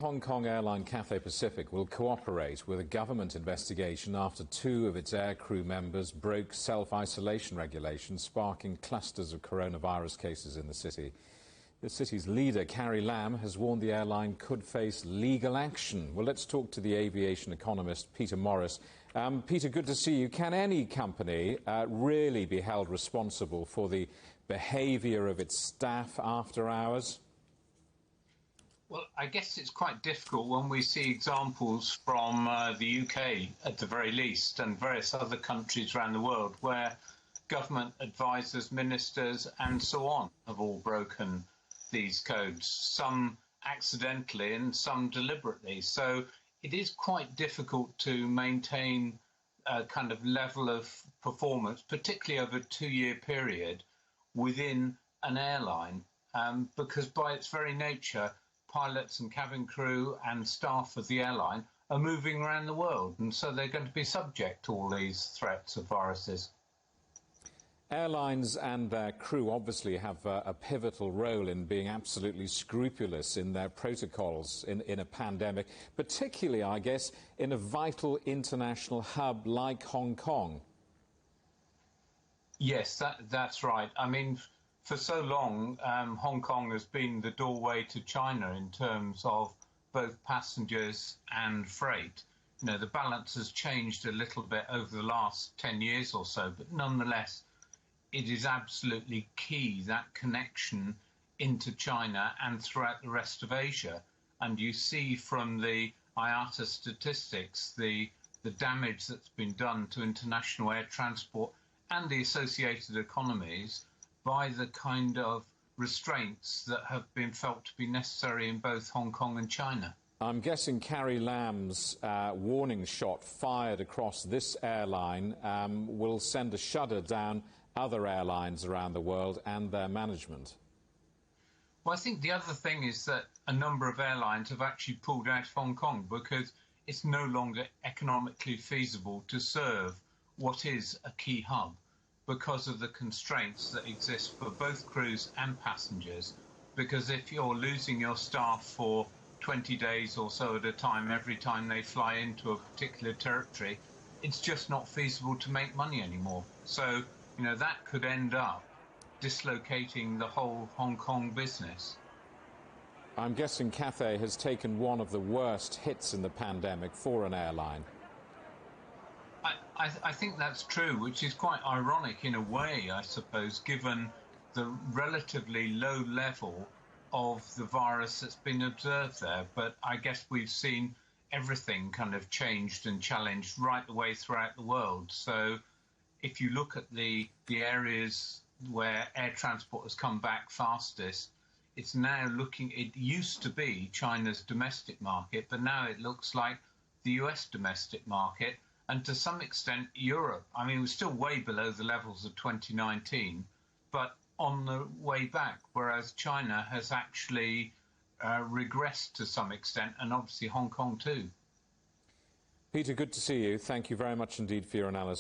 Hong Kong airline Cathay Pacific will cooperate with a government investigation after two of its aircrew members broke self-isolation regulations, sparking clusters of coronavirus cases in the city. The city's leader, Carrie Lam, has warned the airline could face legal action. Well, let's talk to the aviation economist, Peter Morris. Peter, good to see you. Can any company really be held responsible for the behaviour of its staff after hours? Well, I guess it's quite difficult when we see examples from the UK, at the very least, and various other countries around the world where government advisors, ministers and so on have all broken these codes, some accidentally and some deliberately. So it is quite difficult to maintain a kind of level of performance, particularly over a 2-year period within an airline, because by its very nature, pilots and cabin crew and staff of the airline are moving around the world, and so they're going to be subject to all these threats of viruses. Airlines and their crew obviously have a pivotal role in being absolutely scrupulous in their protocols in a pandemic, particularly, I guess, in a vital international hub like Hong Kong. Yes, that's right. I mean, for so long, Hong Kong has been the doorway to China in terms of both passengers and freight. You know, the balance has changed a little bit over the last 10 years or so, but nonetheless, it is absolutely key, that connection into China and throughout the rest of Asia. And you see from the IATA statistics the damage that's been done to international air transport and the associated economies by the kind of restraints that have been felt to be necessary in both Hong Kong and China. I'm guessing Carrie Lam's warning shot fired across this airline will send a shudder down other airlines around the world and their management. Well, I think the other thing is that a number of airlines have actually pulled out of Hong Kong because it's no longer economically feasible to serve what is a key hub, because of the constraints that exist for both crews and passengers. Because if you're losing your staff for 20 days or so at a time, every time they fly into a particular territory, it's just not feasible to make money anymore. So, you know, that could end up dislocating the whole Hong Kong business. I'm guessing Cathay has taken one of the worst hits in the pandemic for an airline. I think that's true, which is quite ironic in a way, I suppose, given the relatively low level of the virus that's been observed there. But I guess we've seen everything kind of changed and challenged right the way throughout the world. So if you look at the areas where air transport has come back fastest, it's now looking, it used to be China's domestic market, but now it looks like the US domestic market. And to some extent, Europe. I mean, we're still way below the levels of 2019, but on the way back, whereas China has actually regressed to some extent, and obviously Hong Kong too. Peter, good to see you. Thank you very much indeed for your analysis.